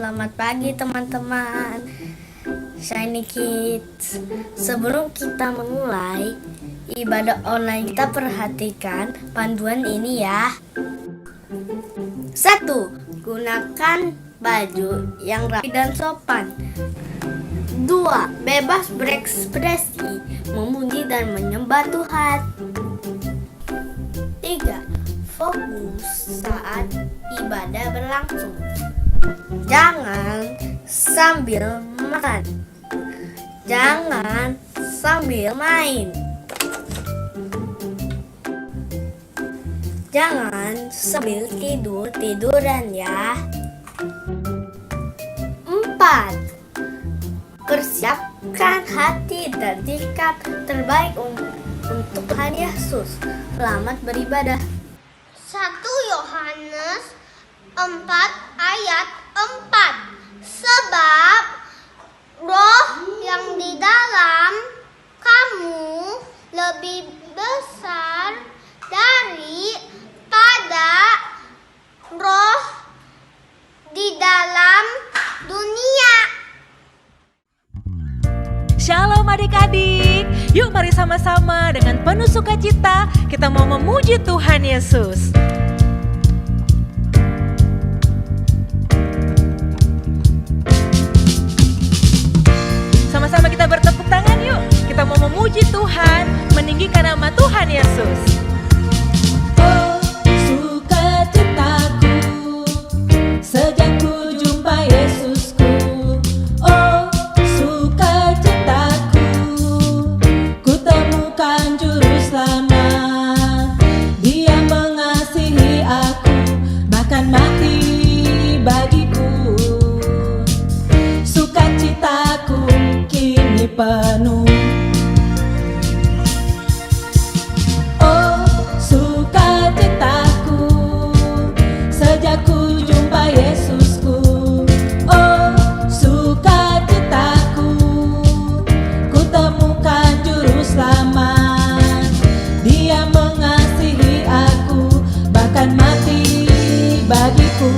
Selamat pagi teman-teman Shiny Kids. Sebelum kita memulai ibadah online, kita perhatikan panduan ini ya. 1. Gunakan baju yang rapi dan sopan. 2. Bebas berekspresi, memuji dan menyembah Tuhan. 3. Fokus saat ibadah berlangsung. Jangan sambil makan. Jangan sambil main. Jangan sambil tiduran ya. 4. Persiapkan hati dan sikap terbaik untuk Tuhan Yesus. Selamat beribadah. 1 Yohanes 4 ayat 4. Sebab roh yang di dalam kamu lebih besar daripada roh di dalam dunia. Shalom adik-adik, yuk mari sama-sama dengan penuh sukacita kita mau memuji Tuhan Yesus. Sama-sama kita bertepuk tangan yuk, kita mau memuji Tuhan, meninggikan nama Tuhan Yesus. Oh, sukacitaku sejak ku jumpa Yesusku. Oh, sukacitaku ku temukan juru selamat. Dia mengasihi aku, bahkan mati bagiku. Sukacitaku kini penuh. Oh, sukacitaku sejak ku jumpa Yesusku. Oh, sukacitaku ku temukan juru selamat. Dia mengasihi aku, bahkan mati bagiku.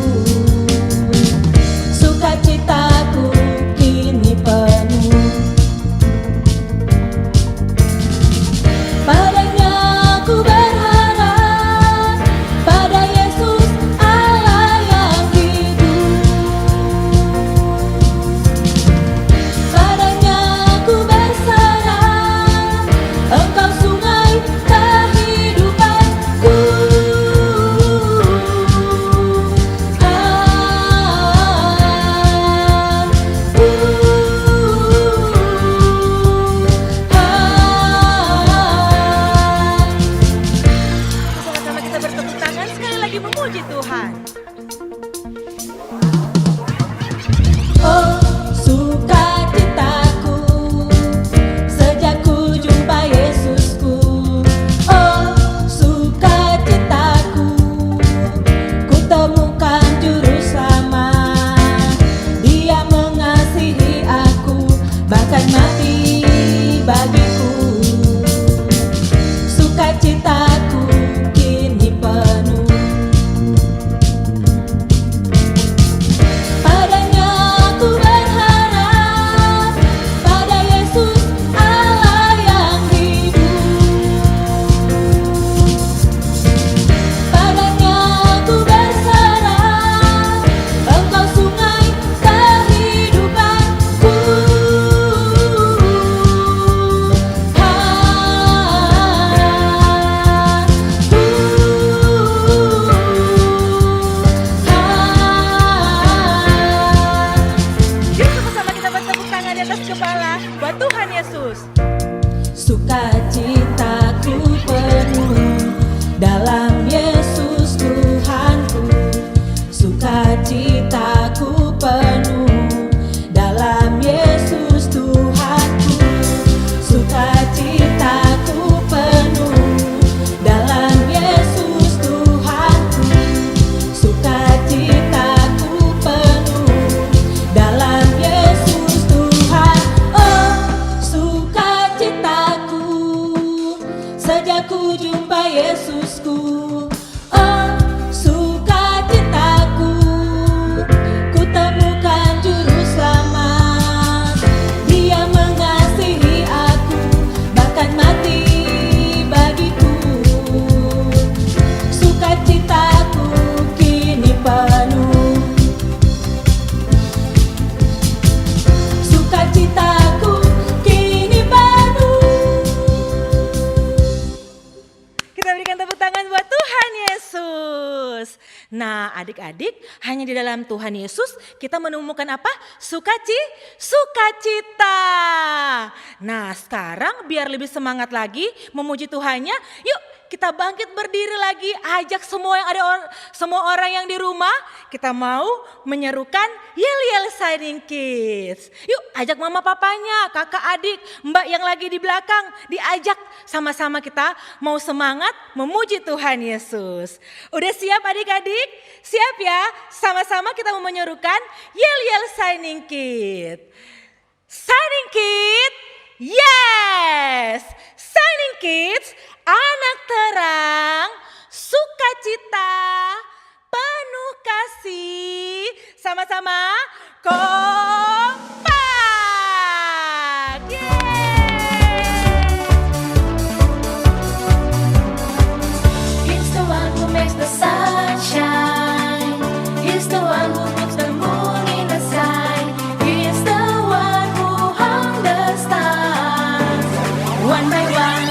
Sukacitaku kini penuh. Padanya ku berharap, pada Yesus Allah yang hidup. Padanya ku berserah, Engkau sungai kehidupanku. Sama-sama kita bertepuk tangan sekali lagi memuji Tuhan. Oh, sukacitaku sejak ku jumpa Yesusku. Oh, sukacitaku ku temukan juru selamat. Dia mengasihi aku, bahkan mati bagiku. Sukacitaku kini penuh. Padanya ku berharap, pada Yesus Allah yang hidup. Padanya ku berserah, Engkau sungai kehidupanku. Yuk sama-sama kita bertepuk tangan di atas kepala buat Tuhan Yesus. Sukacitaku penuh dalam Yesus Tuhanku. Sukacitaku penuh dalam Yesus Tuhanku. Sukacitaku penuh dalam Yesus Tuhanku. Sukacitaku penuh dalam Yesus Tuhan. Oh, sukacitaku sejak ku jumpa Yesusku. Oh, sukacitaku ku temukan penuh, sukacitaku kini penuh. Kita berikan tepuk tangan buat Tuhan Yesus. Nah, adik-adik, hanya di dalam Tuhan Yesus kita menemukan apa? Sukacita. Nah, sekarang biar lebih semangat lagi memuji Tuhannya, yuk kita bangkit berdiri lagi, ajak semua semua orang yang di rumah, kita mau menyerukan Yel Yel Shining Kids. Yuk ajak mama papanya, kakak adik, mbak yang lagi di belakang, diajak sama-sama kita mau semangat memuji Tuhan Yesus. Udah siap adik-adik? Siap ya? Sama-sama kita mau menyerukan Yel Yel Shining Kid. Shining Kid, yes! Shining Kids, anak terang, sukacita, penuh kasih. Sama-sama kompak. He's the one who makes the sun shine. He's the one who puts the moon in the sky. He's the one who hung the stars one by one.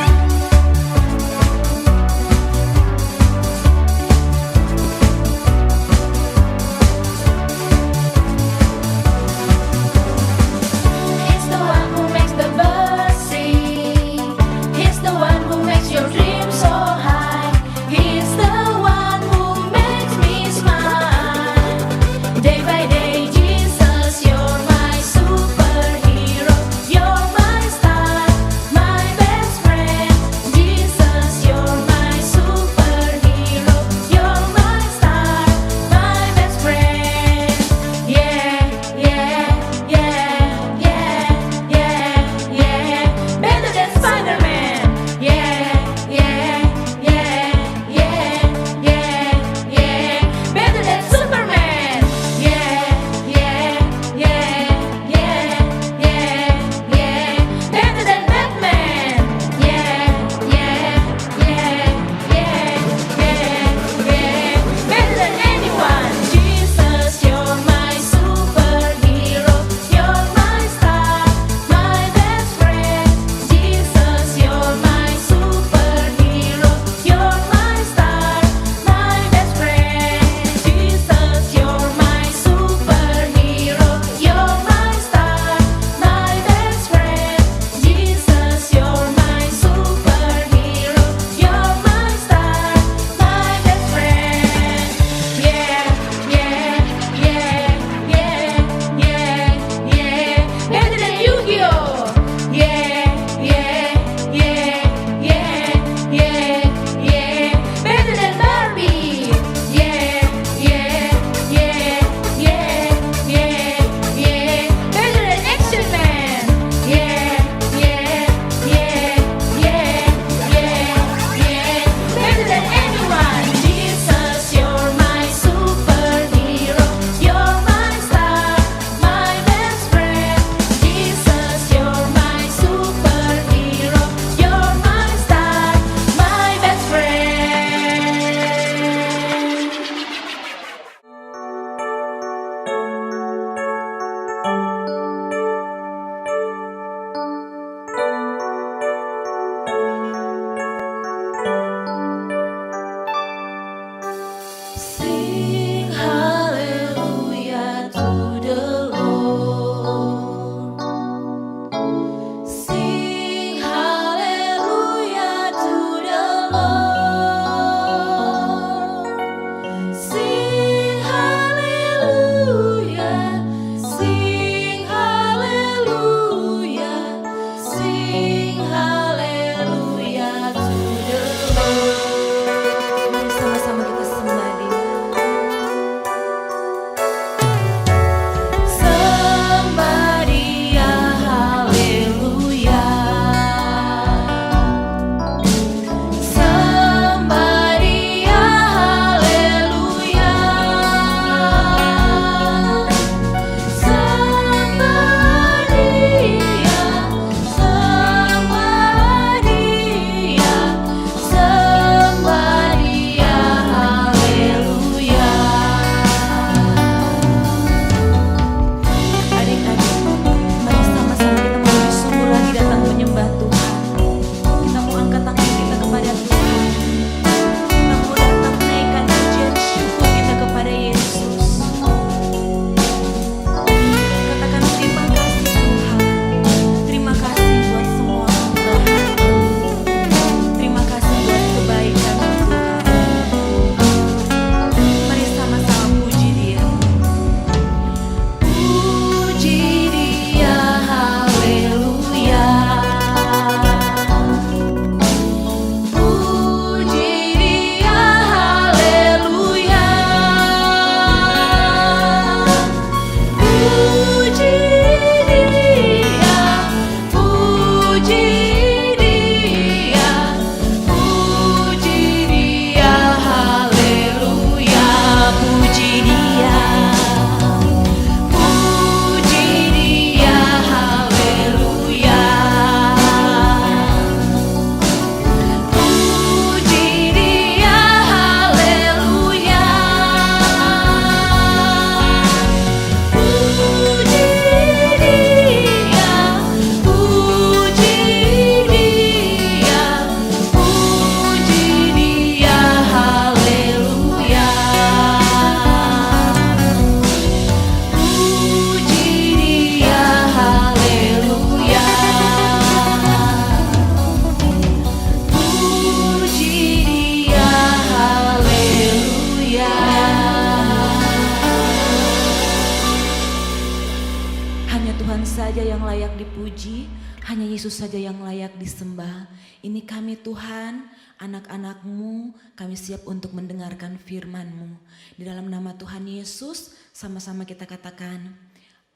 saja yang layak dipuji, hanya Yesus saja yang layak disembah. Ini kami Tuhan, anak-anak-Mu, kami siap untuk mendengarkan firman-Mu. Di dalam nama Tuhan Yesus, sama-sama kita katakan,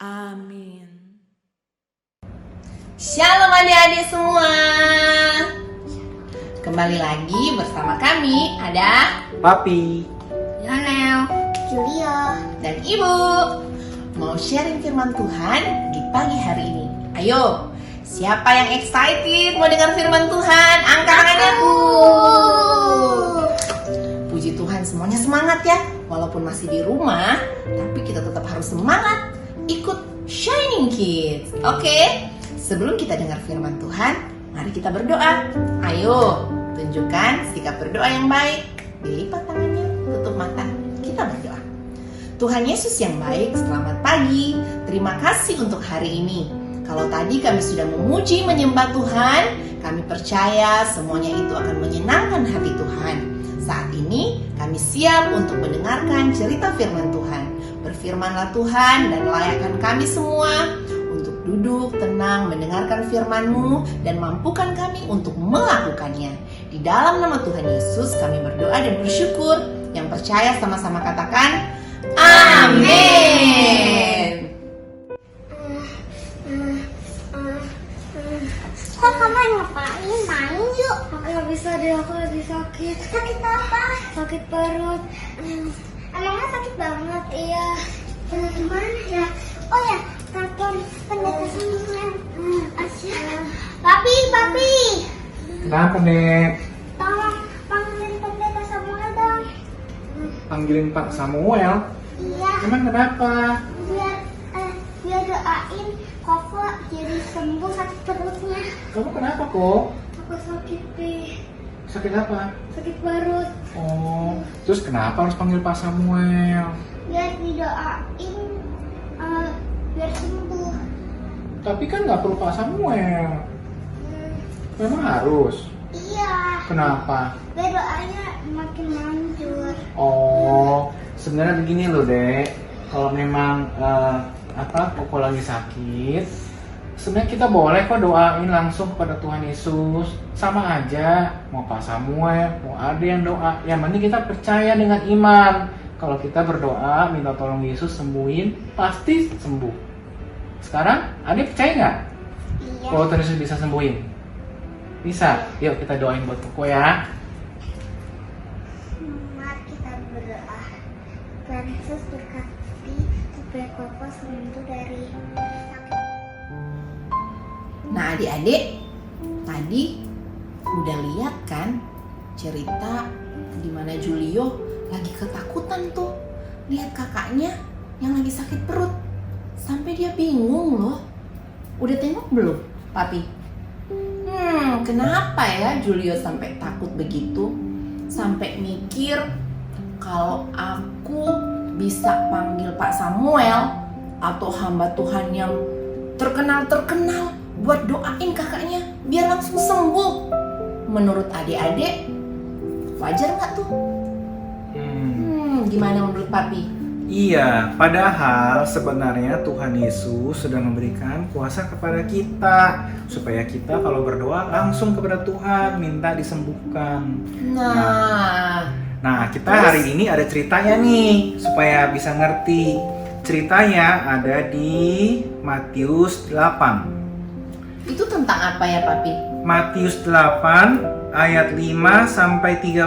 amin. Shalom adik-adik semua. Kembali lagi bersama kami ada Papi, Yonel, Julia, dan Ibu. Mau sharing firman Tuhan di pagi hari ini. Ayo, siapa yang excited mau dengar firman Tuhan? Angkat tangannya. Puji Tuhan, semuanya semangat ya. Walaupun masih di rumah, tapi kita tetap harus semangat ikut Shining Kids. Oke? Sebelum kita dengar firman Tuhan, mari kita berdoa. Ayo, tunjukkan sikap berdoa yang baik. Dilipat tangannya, tutup mata. Kita berdoa. Tuhan Yesus yang baik, selamat pagi. Terima kasih untuk hari ini. Kalau tadi kami sudah memuji, menyembah Tuhan, kami percaya semuanya itu akan menyenangkan hati Tuhan. Saat ini kami siap untuk mendengarkan cerita firman Tuhan. Berfirmanlah Tuhan dan layakkan kami semua untuk duduk tenang mendengarkan firman-Mu dan mampukan kami untuk melakukannya. Di dalam nama Tuhan Yesus kami berdoa dan bersyukur. Yang percaya sama-sama katakan amin. Kok kamu ngapain? Main yuk. Aku nggak bisa deh, aku lagi sakit. Sakit apa? Sakit perut. Emangnya sakit banget? Iya. Gimana ya? Oh ya, telepon pendeta Samuel. Papi. kenapa Dek? Tolong panggilin pendeta Samuel dong. Panggilin Pak Samuel? Iya, Emang kenapa? biar doain Koko jadi sembuh sakit perutnya. Kamu kenapa kok? Aku sakit, Pi. Sakit apa? Sakit perut. Oh, terus kenapa harus panggil Pak Samuel? Biar didoain, biar sembuh. Tapi kan nggak perlu Pak Samuel. Memang harus? Iya, Kenapa? biar doanya makin manjur. Oh, sebenarnya begini loh Dek. Kalau memang Koko lagi sakit, sebenarnya kita boleh kok doain langsung kepada Tuhan Yesus. Sama aja, mau Pak Samuel, mau ada yang doa. Yang penting kita percaya dengan iman. Kalau kita berdoa, minta tolong Yesus sembuhin, pasti sembuh. Sekarang, adik percaya nggak? Iya. Kalau Tuhan Yesus bisa sembuhin? Bisa. Yuk kita doain buat Koko ya. Mari kita berdoa. Tuhan Yesus berkati supaya Koko sembuh dari sakit. Nah adik-adik, tadi udah lihat kan cerita di mana Julio lagi ketakutan tuh. Lihat kakaknya yang lagi sakit perut. Sampai dia bingung loh. Udah tengok belum, Papi? Kenapa ya Julio sampai takut begitu? Sampai mikir kalau aku bisa panggil Pak Samuel atau hamba Tuhan yang terkenal buat doain kakaknya biar langsung sembuh. Menurut adik-adik, wajar nggak tuh? Gimana menurut Papi? Iya, padahal sebenarnya Tuhan Yesus sudah memberikan kuasa kepada kita supaya kita kalau berdoa langsung kepada Tuhan minta disembuhkan. Nah, kita hari ini ada ceritanya nih supaya bisa ngerti. Ceritanya ada di Matius 8. Itu tentang apa ya Papi? Matius 8 ayat 5 sampai 13.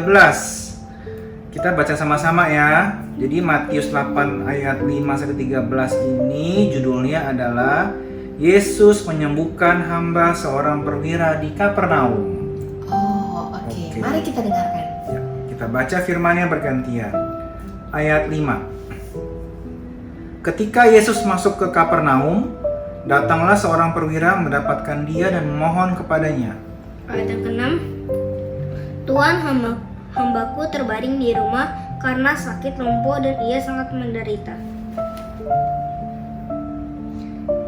Kita baca sama-sama ya. Jadi Matius 8 ayat 5 sampai 13 ini judulnya adalah Yesus menyembuhkan hamba seorang perwira di Kapernaum. Oh, oke. Oke. Mari kita dengarkan. Ya, kita baca firman-Nya bergantian. Ayat 5. Ketika Yesus masuk ke Kapernaum, datanglah seorang perwira mendapatkan dia dan memohon kepadanya. Ayat yang ke-6. Tuhan, hambaku terbaring di rumah karena sakit lumpuh dan ia sangat menderita.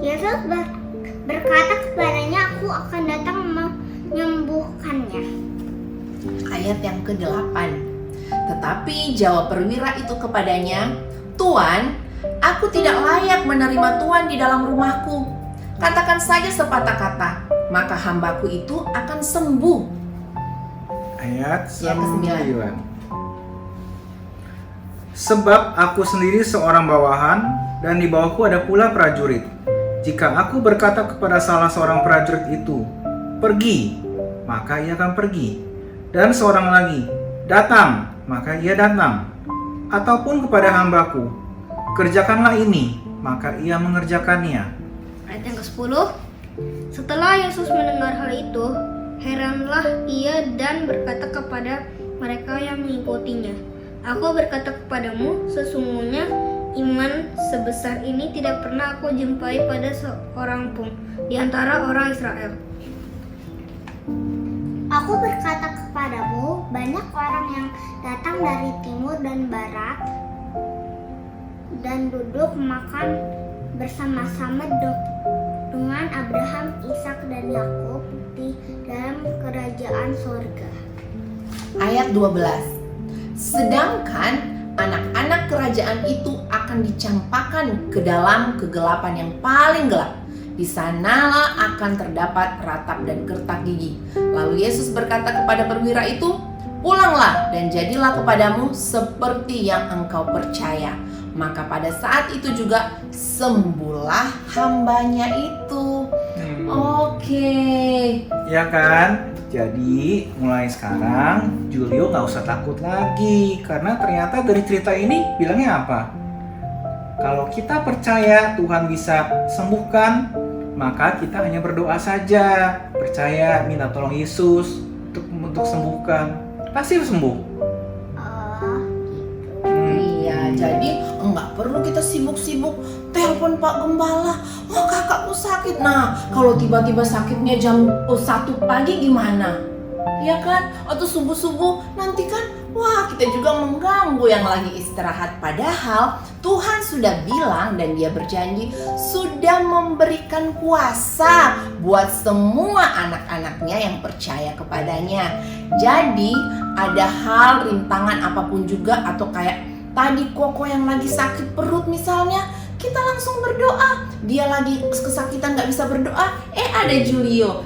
Yesus berkata kepadanya, aku akan datang menyembuhkannya. Ayat yang ke-8. Tetapi jawab perwira itu kepadanya, Tuan, aku tidak layak menerima Tuhan di dalam rumahku. Katakan saja sepatah kata, maka hambaku itu akan sembuh. Ayat Yang ke-9. 9. Sebab aku sendiri seorang bawahan dan di bawahku ada pula prajurit. Jika aku berkata kepada salah seorang prajurit itu, pergi, maka ia akan pergi. Dan seorang lagi, datang, maka ia datang. Ataupun kepada hambaku, kerjakanlah ini, maka ia mengerjakannya. Ayat yang ke-10. Setelah Yesus mendengar hal itu, heranlah ia dan berkata kepada mereka yang mengikutinya, aku berkata kepadamu, sesungguhnya iman sebesar ini tidak pernah aku jumpai pada seorang pun di antara orang Israel. Aku berkata kepadamu, banyak orang yang datang dari timur dan barat dan duduk makan bersama-sama dengan Abraham, Ishak, dan Yakub di dalam kerajaan sorga. Ayat 12. Sedangkan anak-anak kerajaan itu akan dicampakkan ke dalam kegelapan yang paling gelap. Di sanalah akan terdapat ratap dan gertak gigi. Lalu Yesus berkata kepada perwira itu, pulanglah dan jadilah kepadamu seperti yang engkau percaya. Maka pada saat itu juga sembuhlah hambanya itu. Oke. Ya kan? Jadi mulai sekarang Julio nggak usah takut lagi, karena ternyata dari cerita ini bilangnya apa? Kalau kita percaya Tuhan bisa sembuhkan, maka kita hanya berdoa saja, percaya, minta tolong Yesus untuk sembuhkan, pasti sembuh. Iya, jadi enggak perlu kita sibuk-sibuk telepon Pak Gembala. Oh, kakakku sakit. Nah, kalau tiba-tiba sakitnya jam 1 pagi gimana? Ya kan? Atau subuh-subuh nanti kan, wah kita juga mengganggu yang lagi istirahat. Padahal Tuhan sudah bilang dan Dia berjanji sudah memberikan kuasa buat semua anak-anaknya yang percaya kepadanya. Jadi ada hal rintangan apapun juga, atau kayak tadi Koko yang lagi sakit perut misalnya, kita langsung berdoa. Dia lagi kesakitan gak bisa berdoa, ada Julio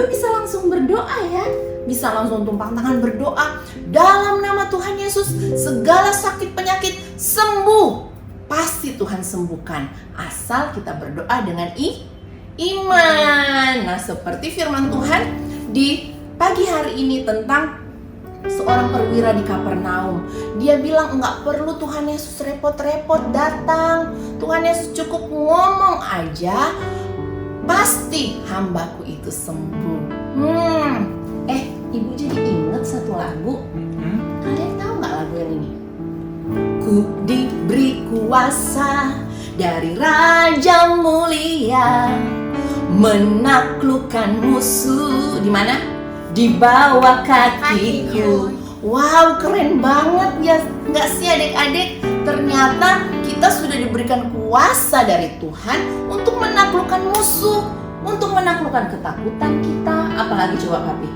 bisa langsung berdoa ya. Bisa langsung tumpang tangan berdoa dalam nama Tuhan Yesus, segala sakit penyakit sembuh. Pasti Tuhan sembuhkan, asal kita berdoa dengan iman. Nah, seperti firman Tuhan di pagi hari ini tentang seorang perwira di Kapernaum. Dia bilang enggak perlu Tuhan Yesus repot-repot datang. Tuhan Yesus cukup ngomong aja, pasti hambaku itu sembuh. Ibu jadi ingat satu lagu. Kalian tahu nggak lagu yang ini? Ku diberi kuasa dari Raja Mulia, menaklukkan musuh. Di mana? Di bawah kakiku. Wow, keren banget ya, nggak sih adik-adik? Ternyata kita sudah diberikan kuasa dari Tuhan untuk menaklukkan musuh, untuk menaklukkan ketakutan kita. Apalagi coba Papi?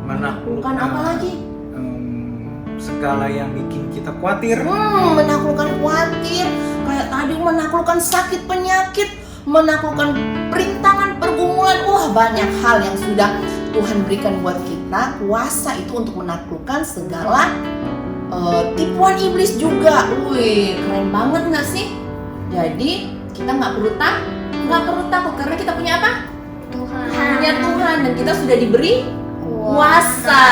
Menaklukkan apa lagi? Segala yang bikin kita khawatir. Menaklukkan khawatir, kayak tadi menaklukkan sakit penyakit, menaklukkan perintangan pergumulan. Wah, banyak hal yang sudah Tuhan berikan buat kita kuasa itu untuk menaklukkan segala tipuan iblis juga. Wih, keren banget nggak sih? Jadi kita nggak perlu takut karena kita punya apa? Tuhan. Punya Tuhan, dan kita sudah diberi kuasa.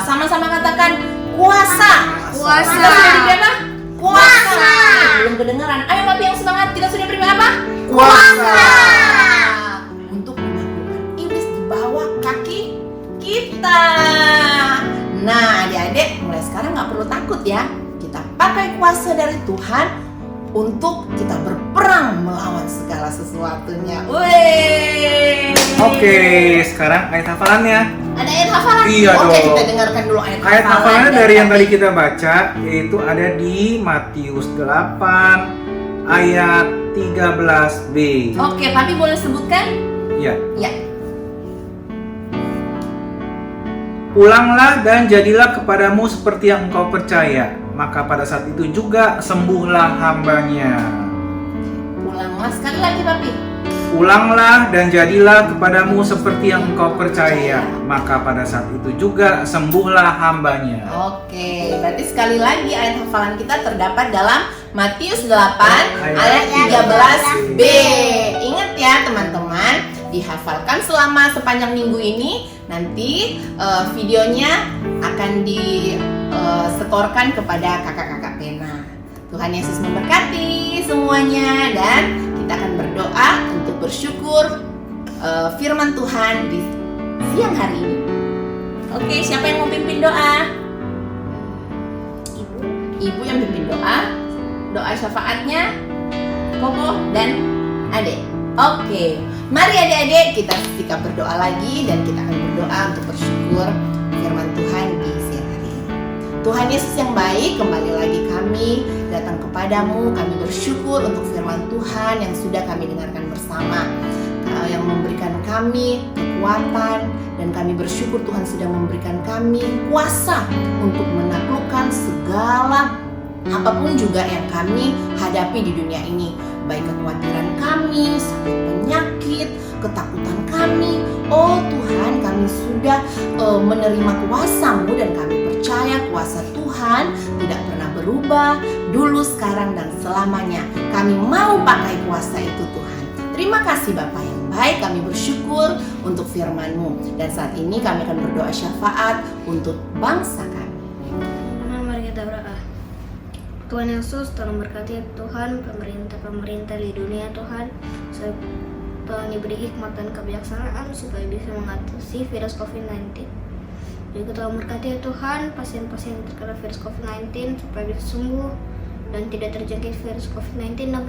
Sama-sama katakan kuasa. Kuasa. Kita sudah diberi apa? Kuasa. Belum kedengaran. Ayo Papi yang semangat. Kita sudah diberi apa? Kuasa. Untuk menaklukkan iblis di bawah kaki kita. Nah, adik-adik, mulai sekarang nggak perlu takut ya. Kita pakai kuasa dari Tuhan untuk kita berperang melawan segala sesuatunya. Wih. Oke, sekarang ayat hafalannya. Ada ayat hafalan? Iya Oke, dong. kita dengarkan dulu ayat Ayat hafalannya dari yang tadi Papi. kita baca, yaitu ada di Matius 8 ayat 13b. Oke, Papi boleh sebutkan? Ya. Ya. Pulanglah dan jadilah kepadamu seperti yang engkau percaya, maka pada saat itu juga sembuhlah hambanya. Pulanglah sekali lagi Papi. Ulanglah dan jadilah kepadamu seperti yang engkau percaya, maka pada saat itu juga sembuhlah hambanya. Oke, berarti sekali lagi ayat hafalan kita terdapat dalam Matius 8 ayat 13b. Ingat ya teman-teman, dihafalkan selama sepanjang minggu ini. Nanti videonya akan disetorkan kepada kakak-kakak pena. Tuhan Yesus memberkati semuanya, dan kita akan berdoa untuk bersyukur firman Tuhan di siang hari ini. Oke, siapa yang mau pimpin doa? Ibu yang pimpin doa. Doa syafaatnya Koko dan Adek. Oke, mari adik-adik kita sikap berdoa lagi, dan kita akan berdoa untuk bersyukur firman Tuhan di siang hari ini. Tuhan Yesus yang baik, kembali lagi kami datang kepadamu. Kami bersyukur untuk firman Tuhan yang sudah kami dengarkan bersama, yang memberikan kami kekuatan, dan kami bersyukur Tuhan sudah memberikan kami kuasa untuk menaklukkan segala apapun juga yang kami hadapi di dunia ini, baik kekhawatiran kami, sakit penyakit, ketakutan kami. Oh Tuhan, kami sudah menerima kuasa-Mu, dan kami percaya kuasa Tuhan tidak pernah berubah, dulu, sekarang, dan selamanya. Kami mau pakai kuasa itu Tuhan. Terima kasih Bapa yang baik, kami bersyukur untuk firman-Mu. Dan saat ini kami akan berdoa syafaat untuk bangsa kami. Mari kita berdoa. Tuhan Yesus, tolong berkati Tuhan pemerintah di dunia Tuhan, Tuhan diberi hikmat dan kebijaksanaan supaya bisa mengatasi virus COVID-19. Juga tolong berkati Tuhan pasien-pasien yang terkena virus COVID-19 supaya bisa sembuh dan tidak terjangkit virus COVID-19 dan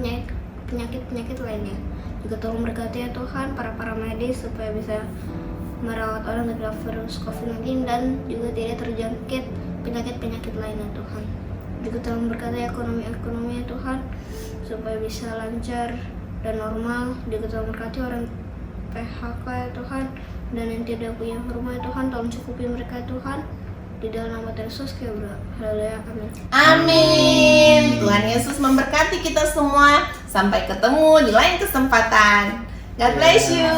penyakit-penyakit lainnya. Juga tolong berkati Tuhan para medis supaya bisa merawat orang terkena virus COVID-19 dan juga tidak terjangkit penyakit-penyakit lainnya Tuhan. Juga tolong berkati ekonomi Tuhan supaya bisa lancar dan normal. Juga tolong berkati orang PHK ya Tuhan, dan yang tidak punya rumah ya Tuhan, tolong cukupi mereka ya Tuhan. Di dalam nama Yesus kami berdoa. Haleluya, amin. Amin. Tuhan Yesus memberkati kita semua. Sampai ketemu di lain kesempatan. God bless you.